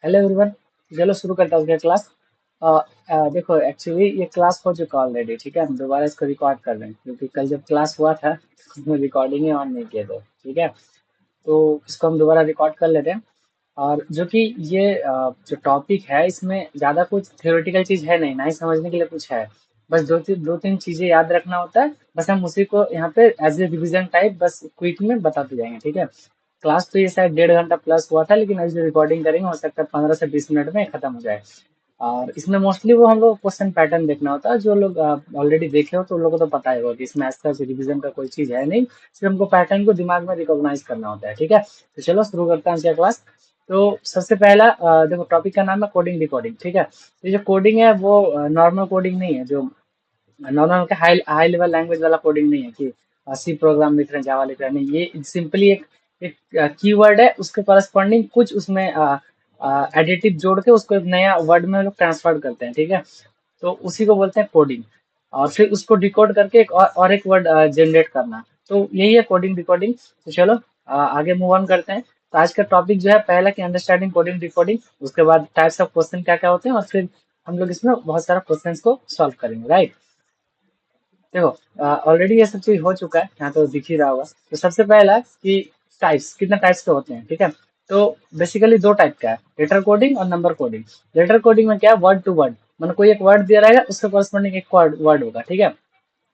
Hello everyone. चलो शुरू करता हूँ क्या क्लास। देखो एक्चुअली ये क्लास हो चुका ऑलरेडी, ठीक है। हम दोबारा इसको रिकॉर्ड कर रहे हैं क्योंकि कल जब क्लास हुआ था उसमें रिकॉर्डिंग ही ऑन नहीं किए थे, ठीक है। तो इसको हम दोबारा रिकॉर्ड कर लेते हैं। और जो कि ये जो टॉपिक है इसमें ज़्यादा कुछ थ्योरेटिकल चीज़ है नहीं, ना ही समझने के लिए कुछ है। बस दो तीन चीज़ें याद रखना होता है, बस हम उसी को यहाँ पे एज ए रिविजन टाइप बस क्विक में बताते जाएंगे, ठीक है। क्लास तो ये शायद 1.5 घंटा प्लस हुआ था, लेकिन अभी जो रिकॉर्डिंग करेंगे हो सकता है 15 से 20 मिनट में खत्म हो जाए। और इसमें मोस्टली वो हम लोग क्वेश्चन पैटर्न देखना होता है। जो लोग ऑलरेडी देखे हो तो उन लोगों को तो पता ही होगा कि इसमें ऐसा रिविजन का कोई चीज़ है नहीं, सिर्फ हमको पैटर्न को दिमाग में रिकॉग्नाइज करना होता है, ठीक है। तो चलो शुरू करते हैं क्या क्लास। तो सबसे पहला देखो टॉपिक का नाम है कोडिंग डिकोडिंग, ठीक है। ये जो कोडिंग है वो नॉर्मल कोडिंग नहीं है, जो नॉर्मल का हाई हाई लेवल लैंग्वेज वाला कोडिंग नहीं है कि सी प्रोग्राम लिख रहे हैं, जावा लिख रहे हैं, नहीं। ये सिंपली एक कीवर्ड है, उसके करस्पॉन्डिंग कुछ उसमें एडिटिव जोड़ के उसको एक नया वर्ड में लोग ट्रांसफर करते हैं, ठीक है। तो उसी को बोलते हैं कोडिंग। और फिर उसको डिकोड करके एक और एक वर्ड जनरेट करना। तो यही है कोडिंग डिकोडिंग। तो चलो आगे मूव ऑन करते हैं। तो आज का टॉपिक जो है पहला कि अंडरस्टैंडिंग कोडिंग डिकोडिंग, उसके बाद टाइप्स ऑफ क्वेश्चन क्या क्या होते हैं, और फिर हम लोग इसमें बहुत सारा क्वेश्चंस को सॉल्व करेंगे, राइट। देखो ऑलरेडी ये सब चीज हो चुका है, यहाँ तो दिख ही रहा होगा। तो सबसे पहला कि टाइप्स, कितने टाइप्स के होते हैं, ठीक है। तो बेसिकली दो टाइप का है, लेटर कोडिंग और नंबर कोडिंग। लेटर कोडिंग में क्या है, वर्ड टू वर्ड, मतलब कोई एक वर्ड दिया रहेगा उसके कॉरस्पॉन्डिंग एक वर्ड होगा, ठीक है।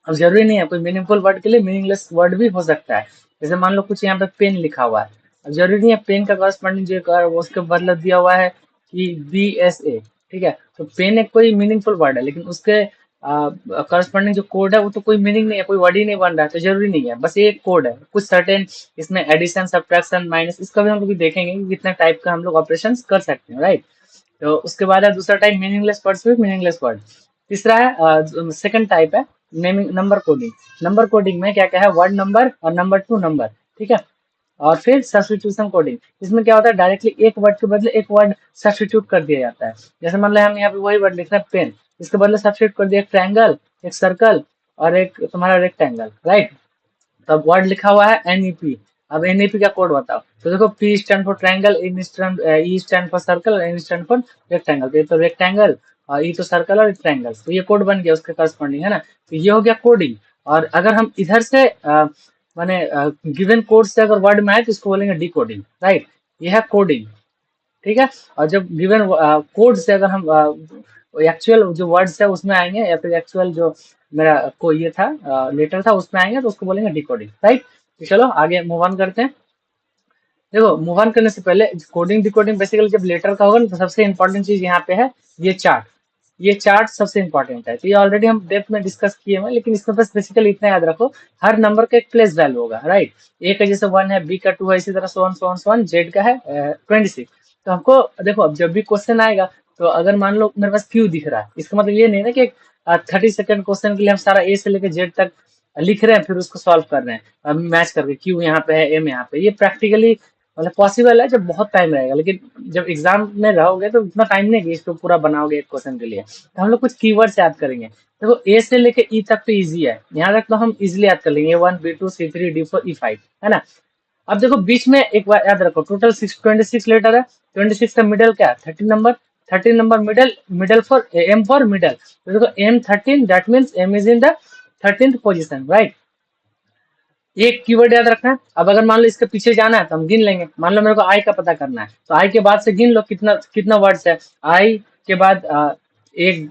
अब जरूरी नहीं है, कोई मीनिंगफुल वर्ड के लिए मीनिंगलेस वर्ड भी हो सकता है। जैसे मान लो कुछ यहाँ पे पेन लिखा हुआ है, अब जरूरी नहीं है पेन का कॉरस्पॉन्डिंग जो वो उसके मतलब दिया हुआ है कि BSA, ठीक है। तो पेन एक कोई मीनिंगफुल वर्ड है, लेकिन उसके करस्पॉन्डिंग जो कोड है वो तो कोई मीनिंग नहीं है, कोई वर्ड ही नहीं बन रहा है, तो जरूरी नहीं है, बस ये एक कोड है। कुछ सर्टेन इसमें एडिशन सब्ट्रैक्शन माइनस, इसका भी हम लोग देखेंगे कि कितना टाइप का हम लोग ऑपरेशन कर सकते हैं, राइट। तो उसके बाद है दूसरा type meaningless words with meaningless word. तीसरा है सेकंड टाइप है naming number coding. Number coding में क्या क्या है, वर्ड नंबर और नंबर टू नंबर, ठीक है। और फिर सब्स्टिट्यूशन कोडिंग, इसमें क्या होता है डायरेक्टली एक वर्ड के बदले एक वर्ड सब्स्टिट्यूट कर दिया जाता है। जैसे मान लो हम यहाँ पे वही वर्ड लिख रहे हैं पेन, इसके बदले सब्स्टिट्यूट कर दिया एक ट्रायंगल, एक सर्कल और एक तुम्हारा रेक्टेंगल, राइट। तब वर्ड लिखा हुआ है NEP। अब NEP का कोड बताओ। तो देखो P stand for triangle, E stand for circle, N stand for rectangle. तो ये तो रेक्टेंगल और E तो सर्कल और ट्रायंगल, तो ये कोड बन गया उसके करस्पॉन्डिंग, है ना। तो ये हो गया कोडिंग। और अगर हम इधर से माने गिवन कोड से अगर वर्ड में आए तो इसको बोलेंगे डिकोडिंग, राइट। ये है कोडिंग, ठीक है। और जब गिवन कोड से अगर हम एक्चुअल जो वर्ड्स है उसमें आएंगे, या फिर एक्चुअल जो मेरा को ये था लेटर था उसमें आएंगे, तो उसको बोलेंगे डिकोडिंग, राइट। तो चलो आगे मूव ऑन करते हैं। देखो मूव ऑन करने से पहले कोडिंग डिकोडिंग बेसिकली जब लेटर का होगा ना, तो सबसे इंपॉर्टेंट चीज यहाँ पे है ये चार्ट। ये चार्ट सबसे इंपॉर्टेंट है। तो ये ऑलरेडी हम डेप्थ में डिस्कस किए हैं, लेकिन इसमें बस बेसिकली इतना याद रखो, हर नंबर का एक प्लेस वैल्यू होगा, राइट। ए का जैसे 1 है, बी का 2 है, इसी तरह सोन जेड का है 26। तो हमको देखो अब जब भी क्वेश्चन आएगा, तो अगर मान लो मेरे पास क्यू दिख रहा है, इसका मतलब ये नहीं ना कि 30 सेकंड क्वेश्चन के लिए हम सारा ए से लेकर जेड तक लिख रहे हैं फिर उसको सॉल्व कर रहे हैं मैच करके, क्यू यहाँ पे है एम यहाँ पे। ये प्रैक्टिकली मतलब पॉसिबल है जब बहुत टाइम रहेगा, लेकिन जब एग्जाम में रहोगे तो उतना टाइम नहीं कि इसको पूरा बनाओगे एक क्वेश्चन के लिए। तो हम लोग कुछ कीवर्ड्स याद करेंगे। देखो ए से लेके ई तक तो इजी है, यहाँ तक तो हम इजिली याद कर लेंगे, A1 B2 C3 D4 E5, है ना। अब देखो बीच में एक बार याद रखो, टोटल 26 लेटर है। 26 का मिडल क्या है, 13 number. 13 number middle, middle for M for middle. तो देखो M13, that means M is in the 13th position, right. एक कीवर्ड याद रखना है। अब अगर मान लो इसके पीछे जाना है तो हम गिन लेंगे। मान लो मेरे को आई का पता करना है, तो आई के बाद से गिन लो कितना कितना वर्ड्स है। आई के बाद एक,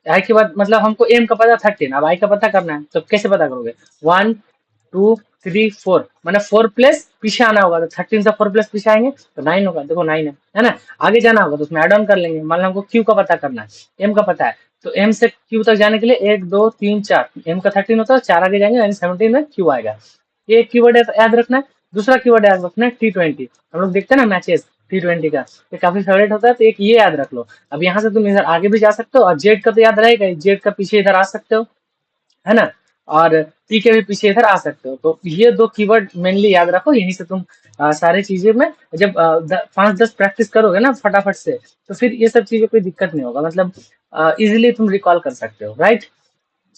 आई के बाद मतलब हमको एम का पता 13, अब आई का पता करना है तो कैसे पता करोगे, 1 2 3 4, मैंने 4 प्लस पीछे आना होगा, तो 13 से 4 प्लस पीछे आएंगे तो 9 होगा, देखो 9 है ना। आगे जाना होगा तो उसमें एड ऑन कर लेंगे। मान लो हमको क्यू का पता करना है, एम का पता है, तो एम से क्यू तक जाने के लिए 1 2 3 4, एम का 13 होता है, 4 आगे जाएंगे यानी 17 में क्यू आएगा। ये एक कीवर्ड याद रखना है। दूसरा कीवर्ड याद रखना है T20। हम लोग देखते हैं ना मैचेस T20 का, ये काफी फेवरेट होता है, तो एक ये याद रख लो। अब यहाँ से तुम इधर आगे भी जा सकते हो, और जेड का तो याद रहेगा, जेड का पीछे इधर आ सकते हो, है ना। और टी के भी पीछे इधर आ सकते हो। तो ये दो कीवर्ड मेनली याद रखो, यहीं से तुम सारी चीजें में जब 5-10 प्रैक्टिस करोगे ना फटाफट से, तो फिर ये सब चीजें कोई दिक्कत नहीं होगा, मतलब इजिली तुम रिकॉल कर सकते हो, राइट।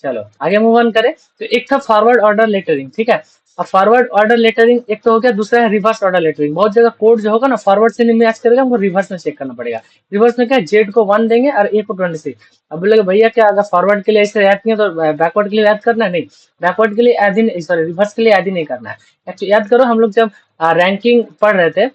चलो आगे मूव ऑन करें। तो एक था फॉरवर्ड ऑर्डर लेटरिंग, ठीक है। अब फॉरवर्ड ऑर्डर लेटरिंग एक तो हो गया, दूसरा है रिवर्स ऑर्डर लेटरिंग। बहुत जगह कोड जो होगा ना फॉरवर्ड से नहीं मैच करेगा, हमको रिवर्स में चेक करना पड़ेगा। रिवर्स में क्या है, जेड को 1 देंगे और ए को 26। अब बोलेगा भैया क्या अगर फॉरवर्ड के लिए ऐसे याद किया तो बैकवर्ड के लिए याद करना है? नहीं, बैकवर्ड के लिए याद ही नहीं, सॉरी रिवर्स के लिए याद ही नहीं करना है। एक्चुअली याद करो, हम लोग जब रैंकिंग पढ़ रहे थे,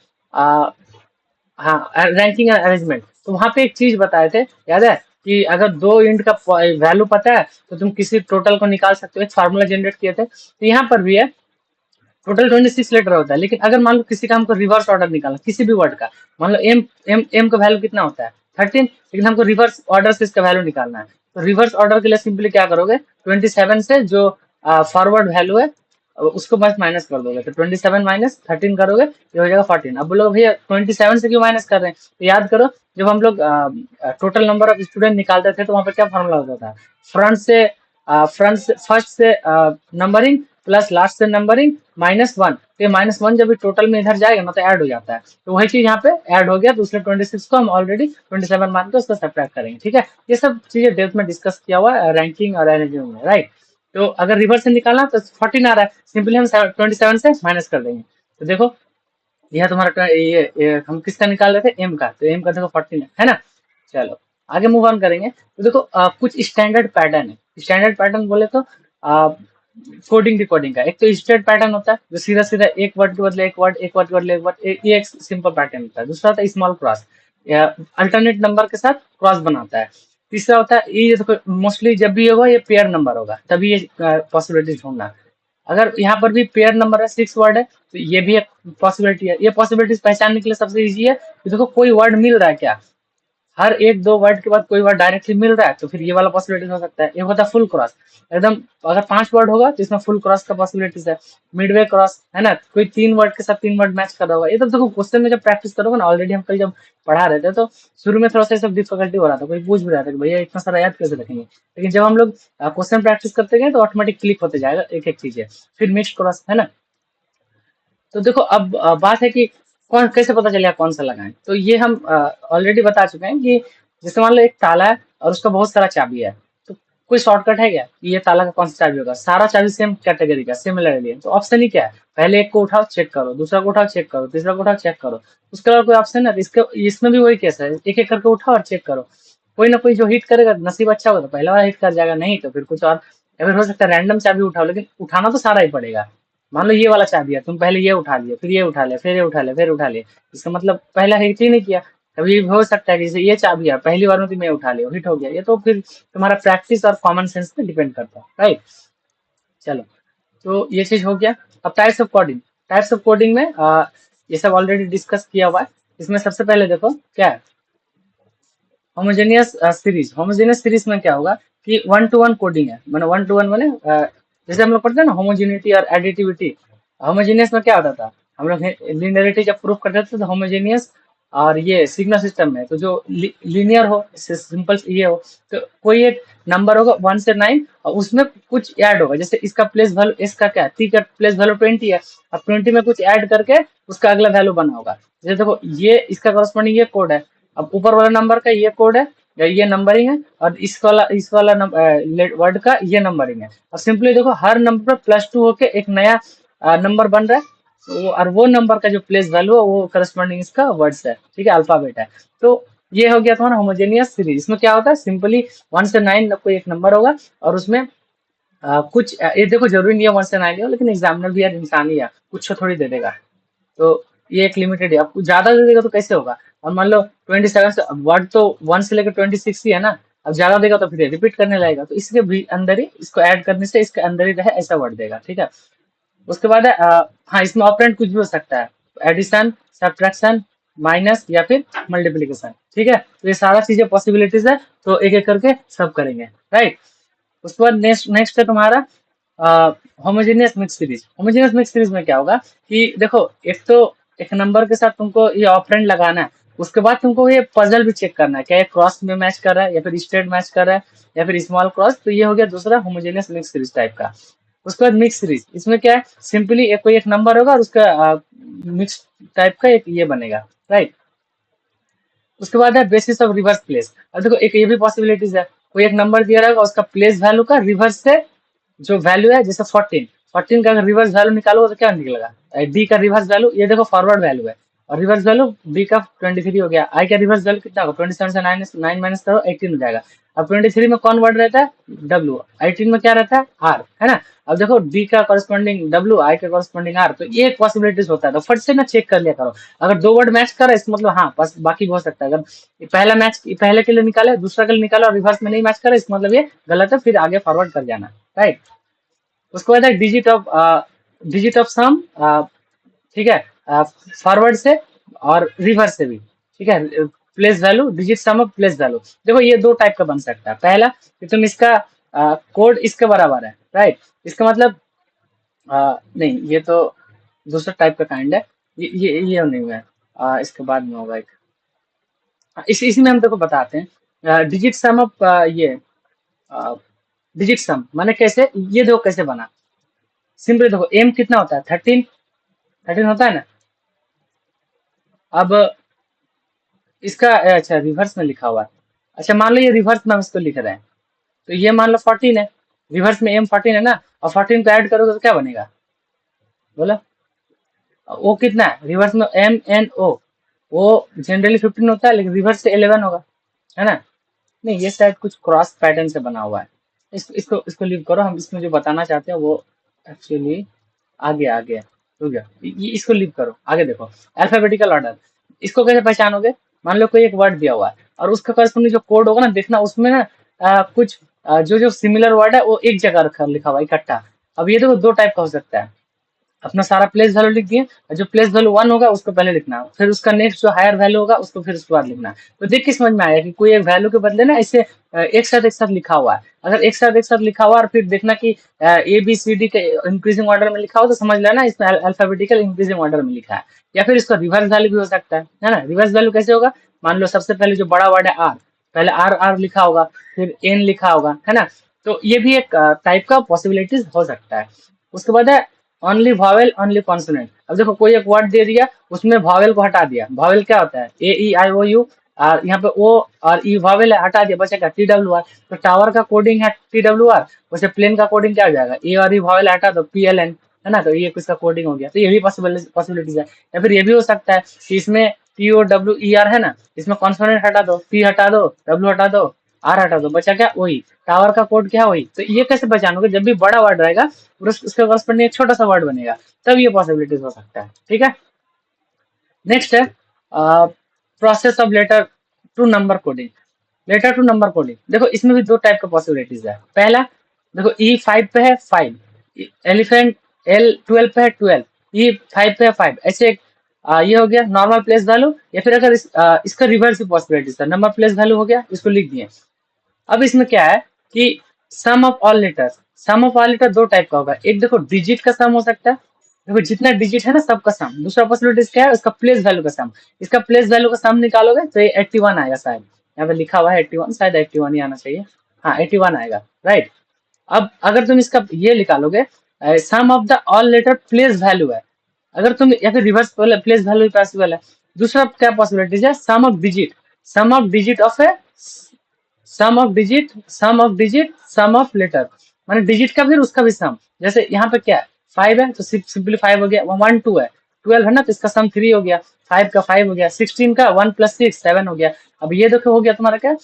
हाँ रैंकिंग एंड अरेंजमेंट, तो वहां पे एक चीज बताए थे, याद है कि अगर दो इंट का वैल्यू पता है तो तुम किसी टोटल को निकाल सकते हो, एक फार्मूला जनरेट किए थे। तो यहाँ पर भी है, टोटल 26 लेटर होता है, लेकिन अगर मान लो किसी का हमको रिवर्स ऑर्डर निकालना, किसी भी वर्ड का, मान लो एम एम एम का वैल्यू कितना होता है 13, लेकिन हमको रिवर्स ऑर्डर से इसका वैल्यू निकालना है। तो रिवर्स ऑर्डर के लिए सिंपली क्या करोगे, 27 से जो फॉरवर्ड वैल्यू है उसको बस माइनस कर दोगे, तो 27 माइनस 13 करोगे, ये हो जाएगा 14। अब बोलोगे भैया 27 से क्यों माइनस कर रहे हैं, तो याद करो जब हम लोग टोटल नंबर ऑफ स्टूडेंट निकालते थे तो वहां पर क्या फॉर्मूला होता था, फ्रंट से फर्स्ट से नंबरिंग प्लस लास्ट से नंबरिंग -1। तो -1 जब टोटल में इधर जाएगा ना तो ऐड हो जाता है, तो वही चीज यहाँ पे ऐड हो गया, तो उसने 26 को हम ऑलरेडी 27 मान के उसको सब्ट्रैक्ट करेंगे। ठीक है, ये सब चीजें डेप्थ में डिस्कस किया हुआ है रैंकिंग और अरेंजमेंट में, राइट। तो अगर रिवर्स से निकालना तो 14 आ रहा है, सिंपली हम 27 से माइनस कर देंगे। तो देखो यह तुम्हारा ये हम किसका निकाल रहे थे, एम का, तो एम का देखो 14 है ना। चलो आगे मूव ऑन करेंगे। तो देखो कुछ स्टैंडर्ड पैटर्न है। स्टैंडर्ड पैटर्न बोले तो कोडिंग डिकोडिंग का एक तो स्ट्रेट पैटर्न होता है, जो सीधा सीधा एक वर्ड के बदले एक वर्ड, एक वर्ड के बदले एक वर्ड, ये एक सिंपल पैटर्न होता है। दूसरा होता है स्मॉल क्रॉस, या अल्टरनेट नंबर के साथ क्रॉस बनाता है। तीसरा होता है ये देखो, मोस्टली जब भी होगा ये पेयर नंबर होगा, तभी ये पॉसिबिलिटी ढूंढना। अगर यहाँ पर भी पेयर नंबर है, 6 वर्ड है, तो ये भी एक पॉसिबिलिटी है। ये पॉसिबिलिटीज पहचानने के लिए सबसे इजी है कि देखो कोई वर्ड मिल रहा है क्या, हर एक दो वर्ड के बाद कोई वर्ड डायरेक्टली मिल रहा है, तो फिर ये वाला पॉसिबिलिटीज हो सकता है। एक होता है फुल क्रॉस, एकदम अगर 5 वर्ड होगा तो इसमें फुल क्रॉस का पॉसिबिलिटीज है। मिडवे क्रॉस है ना, कोई 3 वर्ड के साथ 3 वर्ड मैच कर रहा होगा। ये तो देखो क्वेश्चन में जब प्रैक्टिस करोगे ना, ऑलरेडी हम कल जब पढ़ा रहे थे तो शुरू में थोड़ा सा सब डिफिकल्टी हो रहा था, कोई पूछ भी रहा था कि भैया इतना सारा याद कैसे रखेंगे, लेकिन जब हम लोग क्वेश्चन प्रैक्टिस करते गए तो ऑटोमेटिक क्लिक होते जाएगा एक एक चीजें। फिर मिक्स क्रॉस है ना। तो देखो अब बात है कि कौन कैसे पता चलेगा कौन सा लगाएं, तो ये हम ऑलरेडी बता चुके हैं कि जैसे मान लो एक ताला है और उसका बहुत सारा चाबी है, तो कोई शॉर्टकट है क्या कि ये ताला का कौन सा चाबी होगा, सारा चाबी सेम कैटेगरी का सिमिलरली है, तो ऑप्शन ही क्या है, पहले एक को उठाओ चेक करो, दूसरा को उठाओ चेक करो, तीसरा को उठाओ चेक करो, उसके अलावा कोई ऑप्शन है तो इसके इसमें भी वही केस है, एक एक करके उठाओ और चेक करो। कोई ना कोई जो हिट करेगा, नसीब अच्छा होगा तो पहला वाला हिट कर जाएगा, नहीं तो फिर कुछ और, या फिर हो सकता है रैंडम चाबी उठाओ, लेकिन उठाना तो सारा ही पड़ेगा। मान लो ये वाला चाबी है, तुम पहले ये उठा लिया, फिर ये उठा लिया, फिर ये उठा लिया, फिर उठा लिया, इसका मतलब पहला हिट ही नहीं किया। कभी ये भी हो सकता है कि जैसे ये चाबी है, पहली बार में तुम ये उठा लिया, हिट हो गया, ये तो फिर तुम्हारा प्रैक्टिस और कॉमन सेंस पे डिपेंड करता है, राइट। चलो, तो ये चीज हो गया। अब types of coding, types of coding में ये सब ऑलरेडी डिस्कस किया हुआ है। इसमें सबसे पहले देखो क्या है, होमोजेनियस सीरीज। होमोजेनियस सीरीज में क्या होगा कि 1 to 1 कोडिंग है, मैंने 1 to 1 मैंने जैसे हम लोग पढ़ते हैं ना होमोजेनिटी और एडिटिविटी। होमोजेनियस में क्या होता था, हम लोग लिनियरिटी जब प्रूफ करते थे तो होमोजेनियस और ये सिग्नल सिस्टम में, तो जो लीनियर हो, सिंपल ये हो, तो कोई एक नंबर होगा 1 से 9 और उसमें कुछ ऐड होगा, जैसे इसका प्लेस वैल्यू, इसका क्या टी का प्लेस वैल्यू 20 है, अब 20 में कुछ ऐड करके उसका अगला वैल्यू बना होगा। जैसे देखो ये इसका करस्पॉन्डिंग ये कोड है, अब ऊपर वाला नंबर का ये कोड है या ये नंबरिंग है, और इस वाला वर्ड का ये नंबरिंग है। और सिंपली देखो हर नंबर पर +2 होके एक नया नंबर बन रहा है, और वो नंबर का जो प्लेस वैल्यू है वो करस्पॉन्डिंग इसका वर्ड्स है, ठीक है, अल्फाबेट है। तो ये हो गया तुम्हारा होमोजेनियस सीरीज। इसमें क्या होता है, सिंपली 1 से 9 कोई एक नंबर होगा और उसमें कुछ ये देखो जरूरी नहीं है 1 से 9 हो, लेकिन एग्जामिनर भी यार इंसान ही है, कुछ थोड़ी दे देगा। तो ये एक लिमिटेड है, आपको ज्यादा दे देगा तो कैसे होगा। और मान लो 27 से वर्ड तो 1 से लेकर 26 ही है ना, अब ज्यादा देगा तो फिर रिपीट करने लगेगा, तो इसके भी अंदर ही इसको ऐड करने से इसके अंदर ही रहे ऐसा वर्ड देगा, ठीक है। उसके बाद है हाँ, इसमें ऑपरेंड कुछ भी हो सकता है, एडिशन, सब्ट्रैक्शन, माइनस या फिर मल्टीप्लिकेशन, ठीक है। तो ये सारा चीजें पॉसिबिलिटीज है, तो एक एक करके सब करेंगे, राइट। उसके बाद नेक्स्ट नेक्स्ट है तुम्हारा homogeneous mix series. Homogeneous mix series में क्या होगा कि देखो एक तो एक नंबर के साथ तुमको ये ऑपरेंड लगाना है, उसके बाद तुमको ये पजल भी चेक करना है, क्या ये क्रॉस में मैच कर रहा है या फिर स्ट्रेट मैच कर रहा है या फिर स्मॉल क्रॉस। तो ये हो गया दूसरा होमोजेनियस मिक्स सीरीज टाइप का। उसके बाद मिक्स सीरीज, इसमें क्या है, सिंपली एक कोई एक नंबर होगा और उसका मिक्स टाइप का एक ये बनेगा, राइट। उसके बाद है बेसिस ऑफ रिवर्स प्लेस। अब देखो एक ये भी पॉसिबिलिटीज है, कोई एक नंबर दिया रहेगा, उसका प्लेस वैल्यू का रिवर्स से जो वैल्यू है, जैसे 14, 14 का अगर रिवर्स वैल्यू निकालो तो क्या निकलेगा, डी का रिवर्स वैल्यू, ये देखो फॉरवर्ड वैल्यू है, और रिवर्स वैल्यू बी का 23 हो गया, आई का रिवर्स वैल्यू कितना होगा, 27 से 9 माइनस करो 18 हो जाएगा। अब 23 में कौन वर्ड रहता है, डब्ल्यू, 18 में क्या रहता है, आर, है ना। अब देखो डी का कॉरेस्पॉन्डिंग डब्ल्यू, आई का कॉरेस्पॉन्डिंग आर, तो ये एक पॉसिबिलिटीज होता है, तो फट से ना चेक कर लिया करो। अगर दो वर्ड मैच कर रहा है इसका मतलब हाँ बस बाकी भी हो सकता है। अगर पहला मैच पहले के लिए निकाले दूसरा के लिए निकाला और रिवर्स में नहीं मैच करे इसका मतलब ये गलत है, फिर आगे फॉरवर्ड कर जाना, राइट। उसके बाद है डिजिट ऑफ सम, ठीक है, फॉरवर्ड से और रिवर्स से भी, ठीक है। Place value, digit sum of place value, देखो ये दो टाइप का बन सकता है। पहला कि तुम इसका कोड इसके बराबर है, राइट, इसका मतलब नहीं ये तो दूसरा टाइप का काइंड है, ये नहीं हुआ है, इसके बाद में होगा एक, इसी में हम देखो बताते हैं डिजिट सम ऑफ ये डिजिट सम माने कैसे, ये देखो कैसे बना। सिंपली देखो एम कितना होता है, 13 होता है ना। अब इसका अच्छा रिवर्स में लिखा हुआ है, अच्छा मान लो ये रिवर्स में हम इसको लिख रहे हैं, तो ये मान लो 14 है, रिवर्स में एम 14 है ना, और 14 को ऐड करोगे तो क्या बनेगा, बोला। ओ कितना है रिवर्स में, एम एन ओ, वो जनरली 15 होता है लेकिन रिवर्स से 11 होगा, है ना। नहीं ये शायद कुछ क्रॉस पैटर्न से बना हुआ है, इसको लीव करो, हम इसमें जो बताना चाहते हैं वो एक्चुअली आगे आगे है, रुक गया, इसको लीव करो, आगे देखो अल्फाबेटिकल ऑर्डर। इसको कैसे पहचानोगे, मान लो कोई एक वर्ड दिया हुआ है और उसका करस्पॉन्डिंग जो कोड होगा ना, देखना उसमें ना कुछ जो जो सिमिलर वर्ड है वो एक जगह रखा लिखा हुआ है इकट्ठा। अब ये देखो दो टाइप का हो सकता है, अपना सारा प्लेस वैल्यू लिख दिए, जो प्लेस वैल्यू 1 होगा उसको पहले लिखना, फिर उसका नेक्स्ट जो हायर वैल्यू होगा उसको फिर उसके बाद लिखना। तो देख के समझ में आया कि कोई एक वैल्यू के बदले ना इसे एक साथ लिखा हुआ है। अगर एक साथ लिखा हुआ और फिर देखना कि ए बी सी डी के इंक्रीजिंग ऑर्डर में लिखा हो तो समझ लेना इसमें अल्फाबेटिकल इंक्रीजिंग ऑर्डर में लिखा है। या फिर इसका रिवर्स वैल्यू भी हो सकता है ना। रिवर्स वैल्यू कैसे होगा, मान लो सबसे पहले जो बड़ा वर्ड है आर, पहले आर आर लिखा होगा, फिर एन लिखा होगा, है ना। तो ये भी एक टाइप का पॉसिबिलिटीज हो सकता है। उसके बाद है ओनली वॉवेल ओनली कॉन्सोनेंट। अब देखो कोई एक वर्ड दे दिया उसमें वॉवेल को हटा दिया, वॉवेल क्या होता है ए ई आई ओ यू, और यहाँ पे ओ और ई वॉवेल है हटा दिया, बचेगा टी डब्ल्यू आर। तो टावर का कोडिंग है टी डब्ल्यू आर, वैसे प्लेन का कोडिंग क्या हो जाएगा, ए और ई वॉवेल हटा दो पी एल एन, है ना। तो ये किसका कोडिंग हो गया, तो ये भी पॉसिबिलिटीज है। या फिर ये भी हो सकता है कि इसमें T O W E R है ना, इसमें कॉन्सोनेंट हटा दो, पी हटा दो, डब्ल्यू हटा दो, आर हटा दो, बचा क्या वही टावर का कोड क्या वही। तो ये कैसे पहचानोगे, जब भी बड़ा वर्ड रहेगा उसके करस्पॉन्डिंग एक छोटा सा वर्ड बनेगा, तब ये पॉसिबिलिटीज हो सकता है, ठीक है। नेक्स्ट है process of letter to number coding. Letter to number coding देखो इसमें भी दो टाइप का पॉसिबिलिटीज है। पहला देखो ई 5 पे है 5, एलिफेंट एल 12 पे है 12, ई 5 पे है 5, ऐसे ये हो गया नॉर्मल प्लेस वैल्यू। या फिर अगर इसका रिवर्स भी पॉसिबिलिटीज है, नंबर प्लेस वैल्यू हो गया, इसको लिख दिए। अब इसमें क्या है कि sum of all letters, sum of all letter दो टाइप का होगा, एक देखो डिजिट का सम हो सकता है, देखो जितना डिजिट है ना सबका सम। दूसरा पॉसिबिलिटी क्या है, उसका प्लेस वैल्यू का सम। इसका प्लेस वैल्यू का सम निकालोगे तो ये 81 आएगा, शायद यहाँ पे लिखा हुआ है 81, शायद 81 ही आना चाहिए, हाँ 81 आएगा, राइट। अब अगर तुम इसका ये निकालोगे sum of the all letter place value है, अगर तुम या फिर रिवर्स प्लेस वैल्यू पॉसिबल है। दूसरा क्या पॉसिबिलिटीज है, sum of digit, sum of digit of a sum of letter, माने डिजिट का फिर उसका भी सम। जैसे यहाँ पे क्या है 5 है तो सिंपली 5 हो गया, 1 2 है, 12 है ना तो इसका सम 3 हो गया, 5 का 5 हो गया, 16 का 1 + 6 7 हो गया। अब ये देखो हो गया तुम्हारा क्या,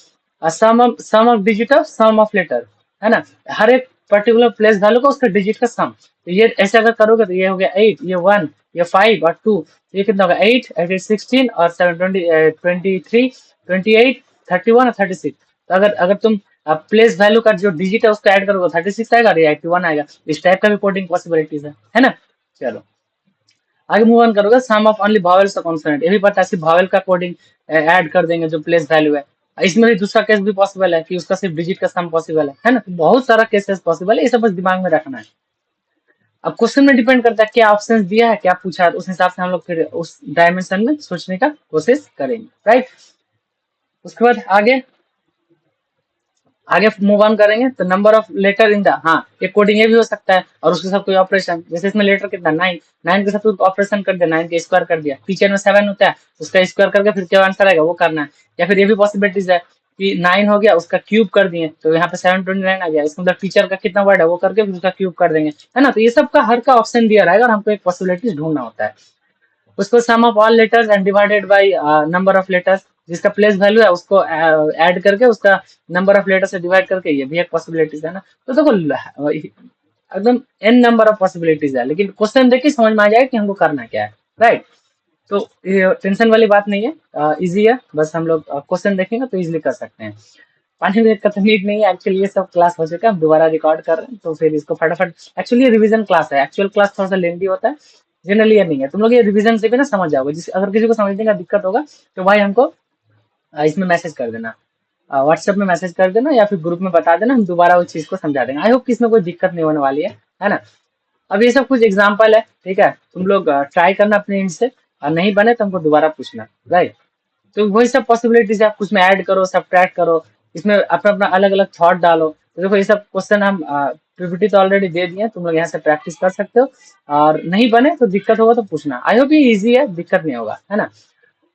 sum of digit of sum of letter, है ना। हर एक पर्टिकुलर प्लेस वैल्यू का उसका डिजिट का सम। तो ये ऐसे अगर करोगे तो ये हो गया 8, ये 1, ये 5 और 2, ये कितना होगा 8 8 16 और 7 23 28 31 और 36। तो अगर अगर तुम प्लेस वैल्यू का जो डिजिट है उसको ऐड करोगे 36 आएगा और 81 आएगा। इस टाइप का भी कोडिंग पॉसिबिलिटीज है ना। चलो आगे मूव ऑन करोगे, सम ऑफ ओनली वॉवेल्स और कॉन्सोनेंट, ये भी पता है सिर्फ वॉवेल का कोडिंग ऐड कर देंगे जो प्लेस वैल्यू है। इसमें भी दूसरा केस भी पॉसिबल है कि उसका सिर्फ डिजिट का सम पॉसिबल है ना। तो बहुत सारा केसेस पॉसिबल है, ये सब बस दिमाग में रखना है। अब क्वेश्चन में डिपेंड करता है क्या ऑप्शंस दिया है क्या पूछा है, उस हिसाब से हम लोग फिर उस डायमेंशन में सोचने का कोशिश करेंगे, राइट। उसके बाद आगे मूव ऑन करेंगे तो number of letter in the, हाँ एक कोडिंग ये भी हो सकता है और उसके साथ कोई ऑपरेशन, जैसे इसमें लेटर कितना 9, 9 के साथ ऑपरेशन कर दिया, 9 के स्क्वायर कर दिया, टीचर में 7 होता है उसका स्क्वायर करके फिर क्या आंसर आएगा वो करना है। या फिर ये भी पॉसिबिलिटीज है कि 9 हो गया, उसका क्यूब कर दिए तो यहाँ पे 729 आ गया। इसके अंदर टीचर का कितना वर्ड है वो करके फिर उसका क्यूब कर देंगे, है ना। तो ये सब का हर का ऑप्शन दिया रहेगा और हमको एक पॉसिबिलिटी ढूंढना होता है। उसको sum of all letters and divided by number of letters, जिसका प्लेस वैल्यू है उसको ऐड करके उसका नंबर ऑफ लेटर से डिवाइड करके, ये भी एक पॉसिबिलिटीज है ना। तो देखो एकदम एन नंबर ऑफ पॉसिबिलिटीज है, लेकिन क्वेश्चन देख के समझ में आ जाएगा कि हमको करना क्या है, राइट। तो ये टेंशन वाली बात नहीं है, इजी है, बस हम लोग क्वेश्चन देखेंगे तो इजीली कर सकते हैं। 5 मिनट का तो नीड नहीं है एक्चुअली, ये सब क्लास हो चुका है, हम दोबारा रिकॉर्ड कर रहे हैं तो फिर इसको फटाफट। एक्चुअली ये रिवीजन क्लास है, एक्चुअल क्लास थोड़ा सा लेंदी होता है, जनरली ये नहीं है। तुम लोग ये रिवीजन से भी ना समझ जाओगे, जिस अगर किसी को समझने का दिक्कत होगा तो भाई हमको इसमें मैसेज कर देना, व्हाट्सएप में मैसेज कर देना या फिर ग्रुप में बता देना, हम दोबारा उस चीज को समझा देंगे। आई होप कि इसमें कोई दिक्कत नहीं होने वाली है ना। अब ये सब कुछ एग्जाम्पल है, ठीक है, तुम लोग ट्राई करना अपने एंड से, और नहीं बने तो हमको दोबारा पूछना, राइट। तो वही सब पॉसिबिलिटीज है, कुछ में ऐड करो, सब्ट्रैक्ट करो, इसमें अपना अपना अलग अलग थॉट डालो। तो देखो ये सब क्वेश्चन हम पीपीटी तो ऑलरेडी दे दिए, तुम लोग यहाँ से प्रैक्टिस कर सकते हो, और नहीं बने तो दिक्कत होगा तो पूछना। आई होप ये इजी है, दिक्कत नहीं होगा, है ना।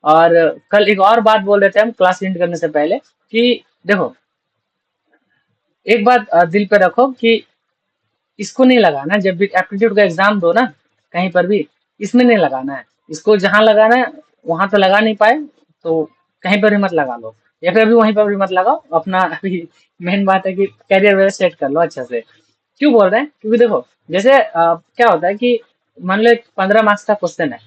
और कल एक और बात बोल रहे थे हम क्लास एंड करने से पहले, कि देखो एक बात दिल पे रखो कि इसको नहीं लगाना, जब भी एप्टीट्यूड का एग्जाम दो ना कहीं पर भी, इसमें नहीं लगाना है। इसको जहां लगाना है वहां तो लगा नहीं पाए तो कहीं पर भी मत लगा लो, या फिर अभी वहीं पर भी मत लगाओ अपना। अभी मेन बात है कि कैरियर वेल सेट कर लो अच्छे से। क्यों बोल रहे हैं, क्योंकि देखो जैसे क्या होता है कि मान लो 15 मार्क्स का क्वेश्चन है,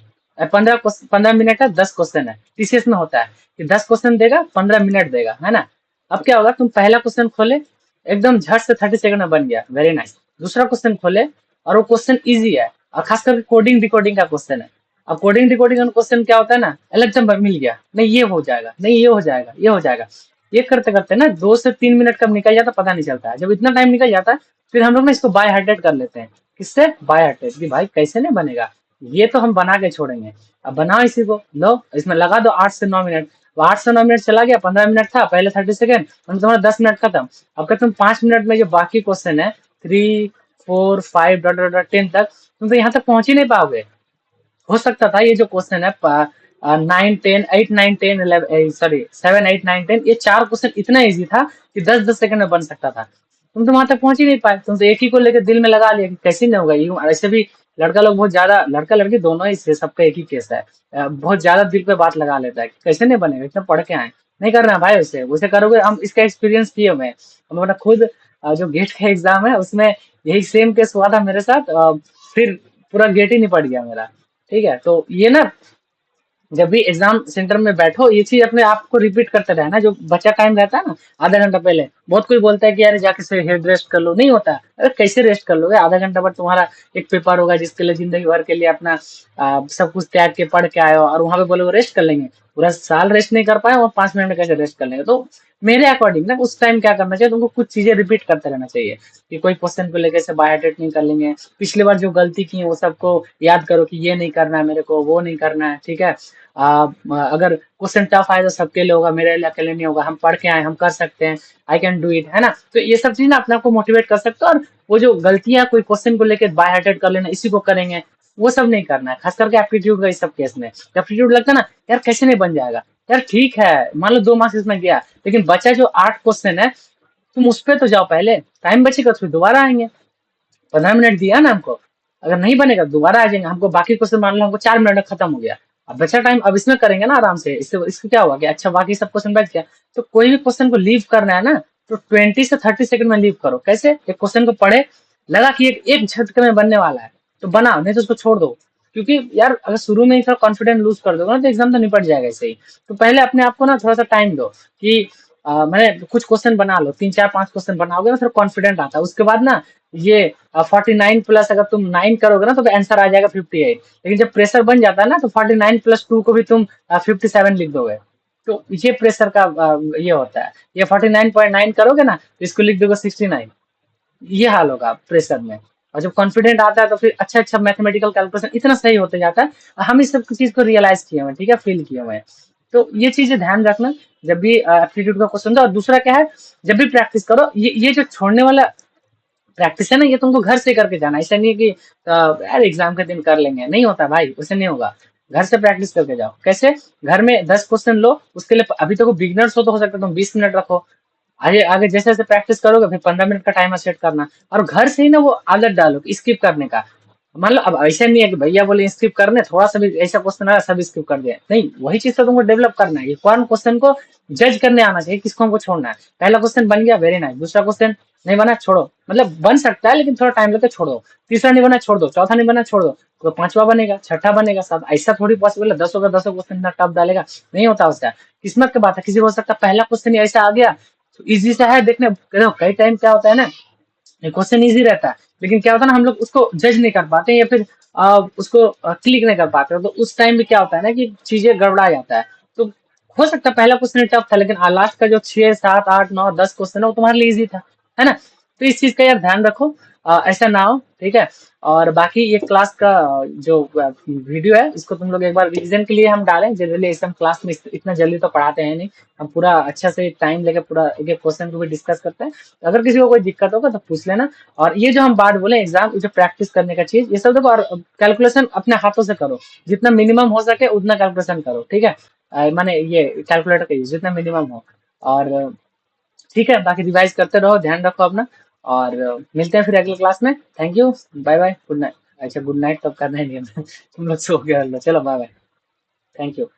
15 मिनट का 10 क्वेश्चन है, टीसीएस में होता है कि 10 क्वेश्चन देगा, 15 मिनट देगा, है ना। अब क्या होगा, तुम पहला क्वेश्चन खोले, एकदम झट से 30 सेकंड में बन गया, वेरी नाइस। दूसरा क्वेश्चन खोले और वो क्वेश्चन इजी है, और खास करके कोडिंग डिकोडिंग का क्वेश्चन है। अब कोडिंग डिकोडिंग का क्वेश्चन क्या होता है ना, एकदम मिल गया, नहीं ये हो जाएगा, नहीं ये हो जाएगा, ये हो जाएगा। ये करते करते ना 2 से 3 मिनट कब निकल जाता पता नहीं चलता है। जब इतना टाइम निकल जाता है फिर हम लोग ना इसको बाय हार्टेड कर लेते हैं। किससे? बाय हार्टेड, कि भाई कैसे नहीं बनेगा, ये तो हम बना के छोड़ेंगे। अब बनाओ इसी को, लो इसमें लगा दो 8 से 9 मिनट। 8 से 9 मिनट चला गया, 15 मिनट था पहले 30 सेकेंड, तुम्हारा 10 मिनट खत्म। अब क्या तुम 5 मिनट में जो बाकी क्वेश्चन है 3, 4, 5 डॉट डॉट डॉट 10 तक, तुम तो यहाँ तक पहुंच ही नहीं पाओगे। हो सकता था ये जो क्वेश्चन है 9, 10, 8, 9, 10, 11 सॉरी 7, 8, 9, 10, ये 4 क्वेश्चन इतना इजी था कि 10-10 सेकंड में बन सकता था। तुम तो वहां तक पहुंच ही नहीं पाए, तुम तो एक ही को लेकर दिल में लगा लिया कि कैसे नहीं होगा ये। ऐसे भी लड़का लोग बहुत ज्यादा, लड़का लड़की दोनों ही से सबका एक ही केस है, बहुत ज्यादा दिल पे बात लगा लेता है कि कैसे नहीं बनेगा, इतना पढ़ के आए। नहीं करना है भाई, उसे उसे करोगे। हम इसका एक्सपीरियंस किए हुए हैं, हम अपना खुद जो गेट का एग्जाम है उसमें यही सेम केस हुआ था मेरे साथ, फिर पूरा गेट ही निपट गया मेरा। ठीक है, तो ये ना जब भी एग्जाम सेंटर में बैठो ये चीज अपने आप को रिपीट करते रहना। जो बचा टाइम रहता है ना आधा घंटा पहले, बहुत कोई बोलता है कि यार जाके से हेड रेस्ट कर लो, नहीं होता। अरे कैसे रेस्ट कर लोगे, आधा घंटा बाद तुम्हारा एक पेपर होगा जिसके लिए जिंदगी भर के लिए अपना सब कुछ त्याग के पढ़ के आए हो, और वहां पे बोलोगे रेस्ट कर लेंगे। पूरा साल रेस्ट नहीं कर पाए और 5 मिनट में कैसे रेस्ट कर लेंगे। तो मेरे अकॉर्डिंग ना उस टाइम क्या करना चाहिए, तुमको कुछ चीजें रिपीट करते रहना चाहिए, कि कोई क्वेश्चन को लेकर से बायोटेट नहीं कर लेंगे, पिछली बार जो गलती की है वो सबको याद करो कि ये नहीं करना है मेरे को, वो नहीं करना है, ठीक है। अगर क्वेश्चन टफ आए तो सबके लिए होगा, मेरे लिए अकेले नहीं होगा, हम पढ़ के आए, हम कर सकते हैं, आई कैन डू इट, है ना। तो ये सब चीज ना अपने आप को मोटिवेट कर सकते हो। और वो जो गलतियां कोई क्वेश्चन को लेकर बाय हार्टेड कर लेना, इसी को करेंगे, वो सब नहीं करना है। खास करके एप्टीट्यूड का इस सब केस में एप्टीट्यूड लगता है ना, यार कैसे नहीं बन जाएगा। यार ठीक है, मान लो 2 मार्क्स इसमें गया, लेकिन बचा जो 8 क्वेश्चन है, तुम उस पर तो जाओ पहले, टाइम बचेगा तो फिर दोबारा आएंगे। 15 मिनट दिया ना हमको, अगर नहीं बनेगा दोबारा आ जाएंगे। हमको बाकी क्वेश्चन मान लो हमको 4 मिनट में खत्म हो गया, अब बचा टाइम, अब इसमें करेंगे ना आराम से। इससे इसको क्या हुआ कि अच्छा बाकी सब क्वेश्चन बच गया। तो कोई भी क्वेश्चन को लीव करना है ना, तो 20 से 30 सेकंड में लीव करो। कैसे? एक क्वेश्चन को पढ़े, लगा कि एक झटके में बनने वाला है तो बनाओ, नहीं तो उसको छोड़ दो। क्योंकि यार अगर शुरू में ही थोड़ा कॉन्फिडेंस लूज कर दोगे ना तो एग्जाम तो निपट जाएगा ऐसे ही। तो पहले अपने आप को ना थोड़ा सा टाइम दो कि मैंने कुछ क्वेश्चन बना लो, 3, 4, 5 क्वेश्चन बनाओगे ना, फिर कॉन्फिडेंट आता है। उसके बाद ना ये 49 प्लस अगर तुम 9 करोगे ना तो आंसर आ जाएगा 58। लेकिन जब प्रेशर बन जाता है ना तो 49 + 2 को भी तुम 57 लिख दोगे। तो ये प्रेशर का ये होता है। ये 49.9 करोगे ना तो इसको लिख दोगे 69, ये हाल होगा प्रेशर में। और जब कॉन्फिडेंट आता है तो फिर अच्छा अच्छा मैथमेटिकल कैलकुलेशन इतना सही होते जाता है। हम इस सब चीज को रियलाइज किए हुए हैं, ठीक है, फील किए हुए हैं। तो ये चीजें ध्यान रखना जब भी एप्टीट्यूड का क्वेश्चन था। और दूसरा क्या है, जब भी प्रैक्टिस करो, ये जो छोड़ने वाला प्रैक्टिस है ना, ये तुमको घर से करके जाना। ऐसा नहीं है कि यार एग्जाम के दिन कर लेंगे, नहीं होता भाई, उससे नहीं होगा। घर से प्रैक्टिस करके जाओ। कैसे? घर में 10 क्वेश्चन लो, उसके लिए अभी तो बिगिनर्स हो सकता है तुम 20 मिनट रखो। आगे आगे जैसे जैसे प्रैक्टिस करोगे फिर 15 मिनट का टाइमर सेट करना, और घर से ही ना वो आदत डालो स्किप करने का। मान लो अब ऐसा नहीं है कि भैया बोले स्किप करने, थोड़ा सा भी ऐसा क्वेश्चन आया सब स्किप कर दिया, नहीं, वही चीज तो तुमको डेवलप करना है। कौन क्वेश्चन को जज करने आना चाहिए, किसको हमको छोड़ना है। पहला क्वेश्चन बन गया, वेरी नाइस। दूसरा क्वेश्चन नहीं बना, छोड़ो, मतलब बन सकता है लेकिन थोड़ा टाइम लेके छोड़ दो। तीसरा नहीं बना, छोड़ दो। चौथा नहीं बना, छोड़ दो। तो पांचवा बनेगा, छठा बनेगा, सात, ऐसा थोड़ी पॉसिबल है 10 होगा 10 क्वेश्चन इतना टफ डालेगा, नहीं होता उसका। किस्मत की बात है, किसी को हो सकता है पहला क्वेश्चन ही ऐसा आ गया तो इजी सा है देखने। कई टाइम क्या होता है ना, क्वेश्चन इजी रहता है लेकिन क्या होता है ना, हम लोग उसको जज नहीं कर पाते या फिर उसको क्लिक नहीं कर पाते, तो उस टाइम भी क्या होता है ना कि चीजें गड़बड़ा जाता है। तो हो सकता है पहला क्वेश्चन टफ था लेकिन लास्ट का जो 6 7 8 9 10 क्वेश्चन है वो तुम्हारे लिए इजी था, है ना। तो इस चीज का यार ध्यान रखो, ऐसा ना हो, ठीक है। और बाकी ये क्लास का जो वीडियो है इसको तुम लोग एक बार रिवीजन के लिए हम डालें। जनरली ऐसे हम क्लास में इतना जल्दी तो पढ़ाते हैं नहीं, हम पूरा अच्छा से टाइम लेके पूरा एक एक क्वेश्चन को भी डिस्कस करते हैं। अगर किसी को कोई दिक्कत होगा तो पूछ लेना। और ये जो हम बात बोले एग्जाम जो प्रैक्टिस करने का चीज, ये सब देखो, और कैलकुलेशन अपने हाथों से करो, जितना मिनिमम हो सके उतना कैलकुलेशन करो, ठीक है। माने ये कैलकुलेटर का यूज जितना मिनिमम हो। और ठीक है, बाकी रिवाइज करते रहो, ध्यान रखो अपना। और मिलते हैं फिर अगले क्लास में। Thank you, bye bye, good night. अच्छा गुड नाइट तब करना ही नहीं है तुम लोग सो गए, चलो बाय बाय, थैंक यू।